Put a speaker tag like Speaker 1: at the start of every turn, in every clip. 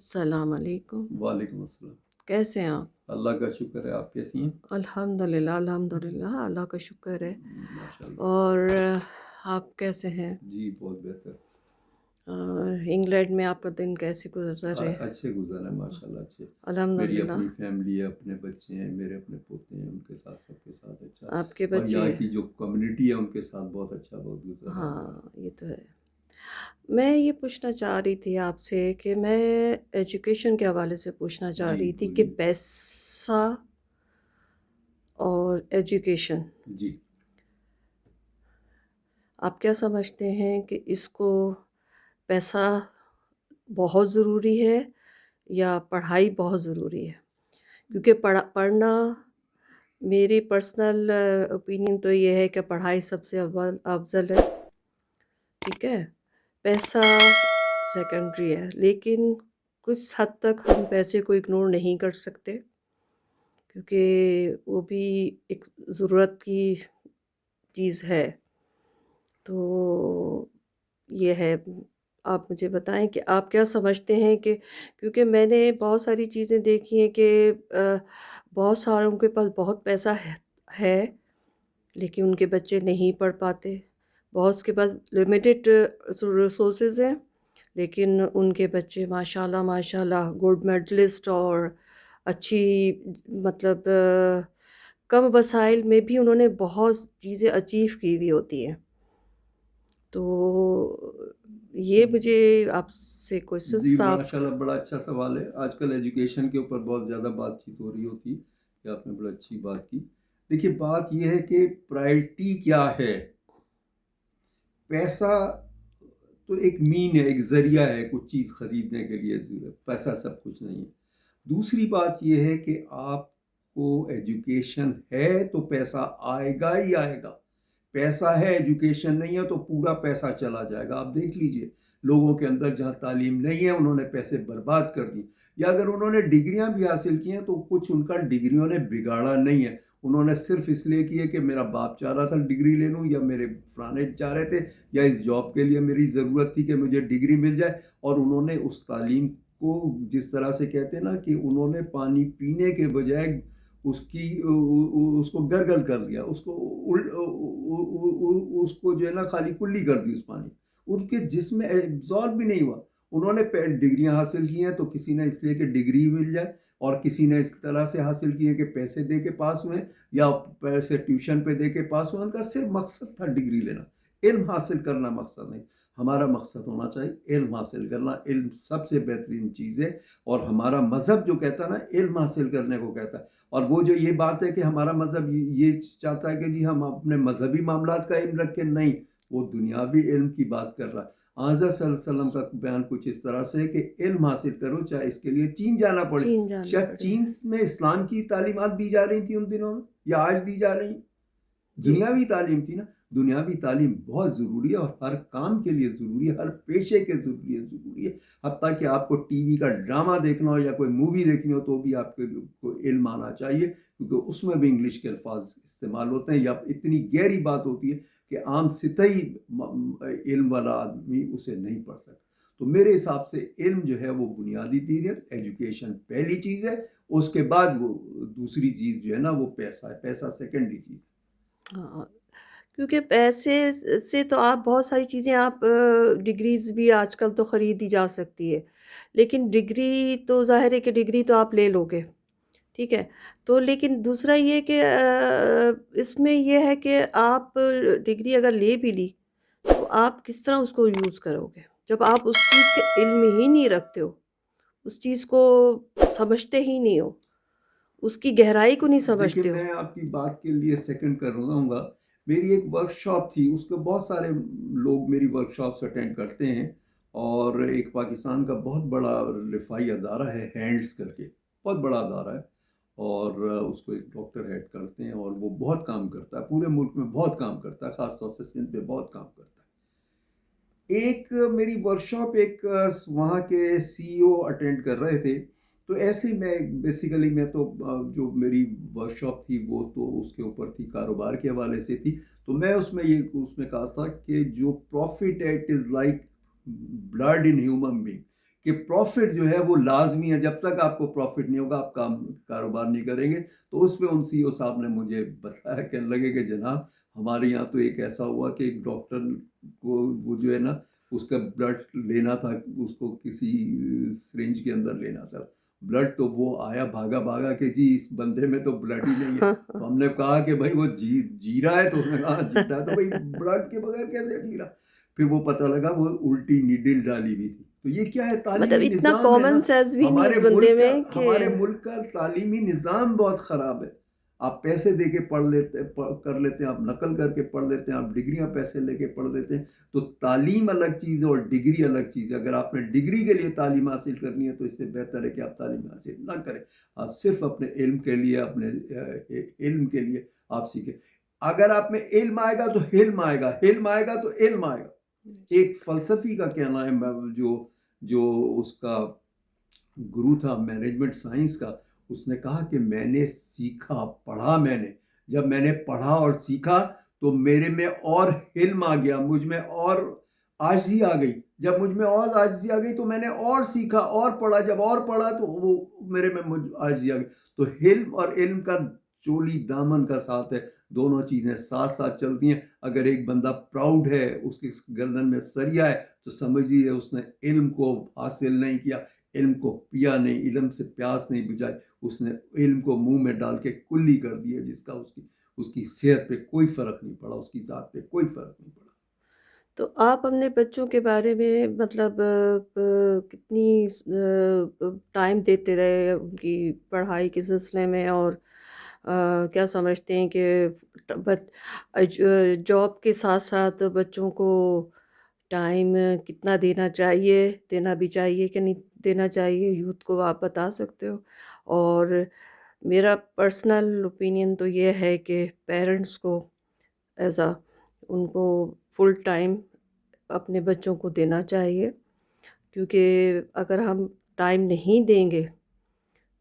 Speaker 1: السلام علیکم،
Speaker 2: وعلیکم السلام۔
Speaker 1: کیسے ہیں آپ؟
Speaker 2: اللہ کا شکر ہے، آپ کیسی ہیں؟
Speaker 1: الحمدللہ الحمدللہ اللہ کا شکر ہے۔
Speaker 2: ماشاء اللہ۔
Speaker 1: اور آپ کیسے ہیں؟
Speaker 2: جی بہت بہتر۔
Speaker 1: انگلینڈ میں آپ کا دن کیسے گزر رہے؟
Speaker 2: اچھے گزر ہیں ماشاء اللہ، اچھے۔ میری
Speaker 1: الحمدللہ۔
Speaker 2: اپنی فیملی ہے، اپنے بچے ہیں، میرے اپنے پوتے ہیں، ان کے ساتھ سب کے ساتھ اچھا،
Speaker 1: آپ کے
Speaker 2: اور
Speaker 1: بچے؟
Speaker 2: یہاں کی جو کمیونٹی ہے ان کے ساتھ بہت اچھا بہت گزر رہا ہے
Speaker 1: ہاں
Speaker 2: ہمارا۔
Speaker 1: یہ تو ہے۔ میں یہ پوچھنا چاہ رہی تھی آپ سے کہ میں ایجوکیشن کے حوالے سے پوچھنا چاہ
Speaker 2: جی
Speaker 1: رہی تھی کہ
Speaker 2: بولیے۔
Speaker 1: پیسہ اور ایجوکیشن،
Speaker 2: جی
Speaker 1: آپ کیا سمجھتے ہیں کہ اس کو پیسہ بہت ضروری ہے یا پڑھائی بہت ضروری ہے؟ کیونکہ پڑھنا، میری پرسنل اوپینین تو یہ ہے کہ پڑھائی سب سے افضل ہے، ٹھیک ہے، پیسہ سیکنڈری ہے، لیکن کچھ حد تک ہم پیسے کو اگنور نہیں کر سکتے کیونکہ وہ بھی ایک ضرورت کی چیز ہے۔ تو یہ ہے، آپ مجھے بتائیں کہ آپ کیا سمجھتے ہیں کہ کیونکہ میں نے بہت ساری چیزیں دیکھی ہیں کہ بہت ساروں کے پاس بہت پیسہ ہے لیکن ان کے بچے نہیں پڑھ پاتے، بہت کے پاس لمیٹڈ ریسورسز ہیں لیکن ان کے بچے ماشاء اللہ گولڈ میڈلسٹ اور اچھی، مطلب کم وسائل میں بھی انہوں نے بہت چیزیں اچیو کی ہوئی ہوتی ہیں۔ تو یہ مجھے آپ سے
Speaker 2: جی
Speaker 1: کوشچن آپ،
Speaker 2: ماشاء اللہ، بڑا اچھا سوال ہے۔ آج کل ایجوکیشن کے اوپر بہت زیادہ بات چیت ہو رہی ہوتی ہے، کہ آپ نے بڑا اچھی بات کی۔ دیکھیے بات یہ ہے کہ پرائرٹی کیا ہے۔ پیسہ تو ایک مین ہے، ایک ذریعہ ہے کچھ چیز خریدنے کے لیے، پیسہ سب کچھ نہیں ہے۔ دوسری بات یہ ہے کہ آپ کو ایجوکیشن ہے تو پیسہ آئے گا ہی آئے گا۔ پیسہ ہے ایجوکیشن نہیں ہے تو پورا پیسہ چلا جائے گا۔ آپ دیکھ لیجئے لوگوں کے اندر جہاں تعلیم نہیں ہے انہوں نے پیسے برباد کر دی، یا اگر انہوں نے ڈگریاں بھی حاصل کی ہیں تو کچھ ان کا ڈگریوں نے بگاڑا نہیں ہے، انہوں نے صرف اس لیے کی ہے کہ میرا باپ چاہ رہا تھا ڈگری لے لوں، یا میرے فلانے چاہ رہے تھے، یا اس جاب کے لیے میری ضرورت تھی کہ مجھے ڈگری مل جائے، اور انہوں نے اس تعلیم کو جس طرح سے کہتے ہیں نا کہ انہوں نے پانی پینے کے بجائے اس کو گرگل کر لیا، اس کو جو ہے نا خالی کلی کر دی، اس پانی ان کے جسم میں ایبزارب بھی نہیں ہوا۔ انہوں نے ڈگریاں حاصل کی ہیں تو کسی نے اس لیے کہ ڈگری مل جائے، اور کسی نے اس طرح سے حاصل کی ہے کہ پیسے دے کے پاس ہوئے، یا پیسے ٹیوشن پہ دے کے پاس ہوئے۔ ان کا صرف مقصد تھا ڈگری لینا، علم حاصل کرنا مقصد نہیں۔ ہمارا مقصد ہونا چاہیے علم حاصل کرنا۔ علم سب سے بہترین چیز ہے، اور ہمارا مذہب جو کہتا ہے نا علم حاصل کرنے کو کہتا ہے، اور وہ جو یہ بات ہے کہ ہمارا مذہب یہ چاہتا ہے کہ جی ہم اپنے مذہبی معاملات کا علم رکھیں، نہیں، وہ دنیاوی علم کی بات کر رہا ہے۔ حضرت صلی اللہ علیہ وسلم کا بیان کچھ اس طرح سے ہے کہ علم حاصل کرو چاہے اس کے لیے چین جانا پڑے۔
Speaker 1: چین جانا
Speaker 2: شاید
Speaker 1: پڑے۔
Speaker 2: چین میں اسلام کی تعلیمات دی جا رہی تھی ان دنوں میں، یا آج دی جا رہی ہیں؟ دنیاوی تعلیم تھی نا۔ دنیاوی تعلیم بہت ضروری ہے، اور ہر کام کے لیے ضروری ہے، ہر پیشے کے ضروری ہے۔ حتیٰ کہ آپ کو ٹی وی کا ڈرامہ دیکھنا ہو یا کوئی مووی دیکھنی ہو تو بھی آپ کو علم آنا چاہیے، کیونکہ اس میں بھی انگلش کے الفاظ استعمال ہوتے ہیں، یا اتنی گہری بات ہوتی ہے کہ عام سطحی علم والا آدمی اسے نہیں پڑھ سکتا۔ تو میرے حساب سے علم جو ہے وہ بنیادی چیز ہے، ایجوکیشن پہلی چیز ہے، اس کے بعد وہ دوسری چیز جو ہے نا وہ پیسہ ہے، پیسہ سیکنڈری چیز ہے۔
Speaker 1: ہاں، کیونکہ پیسے سے تو آپ بہت ساری چیزیں، آپ ڈگریز بھی آج کل تو خریدی جا سکتی ہے، لیکن ڈگری تو ظاہر ہے کہ ڈگری تو آپ لے لو گے، ٹھیک ہے، تو لیکن دوسرا یہ کہ اس میں یہ ہے کہ آپ ڈگری اگر لے بھی لی تو آپ کس طرح اس کو یوز کرو گے جب آپ اس چیز کے علم ہی نہیں رکھتے ہو، اس چیز کو سمجھتے ہی نہیں ہو، اس کی گہرائی کو نہیں
Speaker 2: دیکھیں
Speaker 1: سمجھتے ہو۔
Speaker 2: میں آپ کی بات کے لیے سیکنڈ کر رہا ہوں گا۔ میری ایک ورک شاپ تھی، اس کو بہت سارے لوگ میری ورک شاپس اٹینڈ کرتے ہیں، اور ایک پاکستان کا بہت بڑا رفائی ادارہ ہے ہینڈز کر کے، بہت بڑا ادارہ ہے، اور اس کو ایک ڈاکٹر ہیڈ کرتے ہیں، اور وہ بہت کام کرتا ہے، پورے ملک میں بہت کام کرتا ہے، خاص طور سے سندھ میں بہت کام کرتا ہے۔ ایک میری ورکشاپ ایک وہاں کے سی او اٹینڈ کر رہے تھے، تو ایسے ہی میں بیسیکلی میں تو جو میری ورکشاپ تھی وہ تو اس کے اوپر تھی کاروبار کے حوالے سے تھی، تو میں اس میں کہا تھا کہ جو profit it is like blood in human being, کہ پروفٹ جو ہے وہ لازمی ہے، جب تک آپ کو پروفٹ نہیں ہوگا آپ کاروبار نہیں کریں گے. تو اس پہ ان سی او صاحب نے مجھے بتایا کہ لگے کہ جناب ہمارے یہاں تو ایک ایسا ہوا کہ ایک ڈاکٹر کو وہ جو ہے نا اس کا بلڈ لینا تھا، اس کو کسی سرنج کے اندر لینا تھا بلڈ، تو وہ آیا بھاگا بھاگا کہ جی اس بندے میں تو بلڈ ہی نہیں ہے. تو ہم نے کہا کہ بھائی وہ جی رہا ہے، تو انہوں نے کہا جیتا ہے، تو بھائی بلڈ کے بغیر کیسے جی رہا. پھر وہ پتہ لگا وہ الٹی نیڈل ڈالی ہوئی تھی. تو یہ کیا ہے،
Speaker 1: مطلب
Speaker 2: تعلیمی
Speaker 1: اتنا
Speaker 2: نظام ہے نا.
Speaker 1: کامن سینس بھی نہیں اس بندے میں کہ
Speaker 2: ہمارے ملک کا تعلیمی نظام بہت خراب ہے. آپ پیسے دے کے پڑھ لیتے کر لیتے ہیں، آپ نقل کر کے پڑھ لیتے ہیں، آپ ڈگریاں پیسے لے کے پڑھ لیتے ہیں. تو تعلیم الگ چیز ہے اور ڈگری الگ چیز ہے. اگر آپ نے ڈگری کے لیے تعلیم حاصل کرنی ہے تو اس سے بہتر ہے کہ آپ تعلیم حاصل نہ کریں، آپ صرف اپنے علم کے لیے، اپنے علم کے لیے آپ سیکھیں. اگر آپ میں علم آئے گا تو علم آئے گا، علم آئے گا تو علم آئے گا. ایک فلسفی کا کہنا ہے، جو اس کا گرو تھا مینجمنٹ سائنس کا، اس نے کہا کہ میں نے سیکھا، پڑھا، جب میں نے پڑھا اور سیکھا تو میرے میں اور علم آ گیا، مجھ میں اور عاجزی آ گئی. جب مجھ میں اور عاجزی آ گئی تو میں نے اور سیکھا اور پڑھا، جب اور پڑھا تو وہ میرے میں عاجزی آ گئی. تو علم اور علم کا چولی دامن کا ساتھ ہے، دونوں چیزیں ساتھ ساتھ چلتی ہیں. اگر ایک بندہ پراؤڈ ہے، اس کی گردن میں سریا ہے، تو سمجھ لیجیے اس نے علم کو حاصل نہیں کیا، علم کو پیا نہیں، علم سے پیاس نہیں بجھائی. اس نے علم کو منہ میں ڈال کے کلی کر دیا، جس کا اس کی صحت پہ کوئی فرق نہیں پڑا، اس کی ذات پہ کوئی فرق نہیں پڑا.
Speaker 1: تو آپ اپنے بچوں کے بارے میں مطلب کتنی ٹائم دیتے رہے ان کی پڑھائی کے سلسلے میں، اور کیا سمجھتے ہیں کہ جاب کے ساتھ ساتھ بچوں کو ٹائم کتنا دینا بھی چاہیے کہ نہیں دینا چاہیے، یوتھ کو آپ بتا سکتے ہو؟ اور میرا پرسنل اوپینین تو یہ ہے کہ پیرنٹس کو ان کو فل ٹائم اپنے بچوں کو دینا چاہیے، کیونکہ اگر ہم ٹائم نہیں دیں گے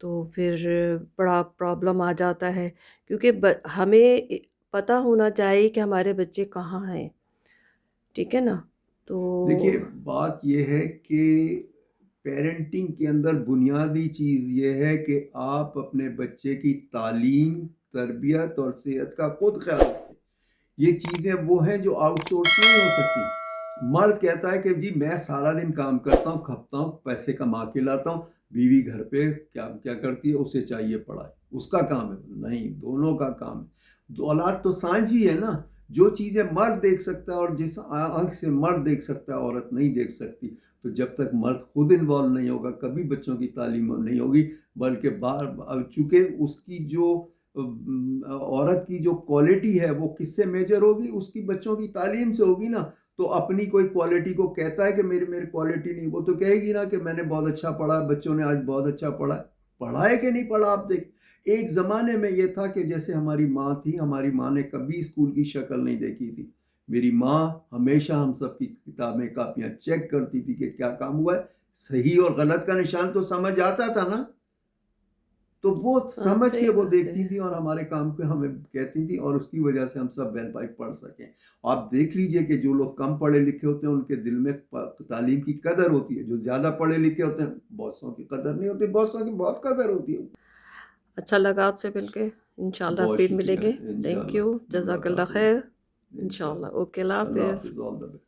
Speaker 1: تو پھر بڑا پرابلم آ جاتا ہے. کیونکہ ہمیں پتہ ہونا چاہیے کہ ہمارے بچے کہاں ہیں، ٹھیک ہے نا. تو
Speaker 2: دیکھیے بات یہ ہے کہ پیرنٹنگ کے اندر بنیادی چیز یہ ہے کہ آپ اپنے بچے کی تعلیم، تربیت اور صحت کا خود خیال رکھیں. یہ چیزیں وہ ہیں جو آؤٹ سورس نہیں ہو سکتی. مرد کہتا ہے کہ جی میں سارا دن کام کرتا ہوں، کھپتا ہوں، پیسے کما کے لاتا ہوں، بیوی گھر پہ کیا کرتی ہے، اسے چاہیے پڑھائی، اس کا کام ہے. نہیں، دونوں کا کام ہے. اولاد تو سانجھی ہے نا. جو چیزیں مرد دیکھ سکتا ہے اور جس آنکھ سے مرد دیکھ سکتا ہے عورت نہیں دیکھ سکتی. تو جب تک مرد خود انوالو نہیں ہوگا کبھی بچوں کی تعلیم نہیں ہوگی. بلکہ چونکہ اس کی جو عورت کی جو کوالٹی ہے وہ کس سے میجر ہوگی، اس کی بچوں کی تعلیم سے ہوگی نا. تو اپنی کوئی کوالٹی کو کہتا ہے کہ میری کوالٹی نہیں، وہ تو کہے گی نا کہ میں نے بہت اچھا پڑھا، بچوں نے آج بہت اچھا پڑھا ہے کہ نہیں پڑھا. آپ دیکھ، ایک زمانے میں یہ تھا کہ جیسے ہماری ماں تھی، ہماری ماں نے کبھی اسکول کی شکل نہیں دیکھی تھی. میری ماں ہمیشہ ہم سب کی کتابیں کاپیاں چیک کرتی تھی کہ کیا کام ہوا ہے. صحیح اور غلط کا نشان تو سمجھ آتا تھا نا. تو وہ سمجھ کے
Speaker 1: صحیح
Speaker 2: وہ
Speaker 1: بات
Speaker 2: دیکھتی
Speaker 1: ہے.
Speaker 2: تھی اور ہمارے کام کو ہمیں کہتی تھی، اور اس کی وجہ سے ہم سب ویل پائپ پڑھ سکیں. آپ دیکھ لیجئے کہ جو لوگ کم پڑھے لکھے ہوتے ہیں ان کے دل میں تعلیم کی قدر ہوتی ہے. جو زیادہ پڑھے لکھے ہوتے ہیں باسوں کی قدر نہیں ہوتی، باسوں کی بہت قدر ہوتی ہے.
Speaker 1: اچھا لگا آپ سے مل کے، انشاءاللہ
Speaker 2: بہت
Speaker 1: پھر
Speaker 2: شکریہ،
Speaker 1: ملیں گے. تھینک
Speaker 2: انشاءاللہ
Speaker 1: یو، جزاک اللہ
Speaker 2: ملاقات ہوگی.
Speaker 1: خیر.
Speaker 2: انشاءاللہ.
Speaker 1: انشاءاللہ. اوکے، اللہ
Speaker 2: اللہ
Speaker 1: حافظ.
Speaker 2: حافظ. آل دا بیسٹ.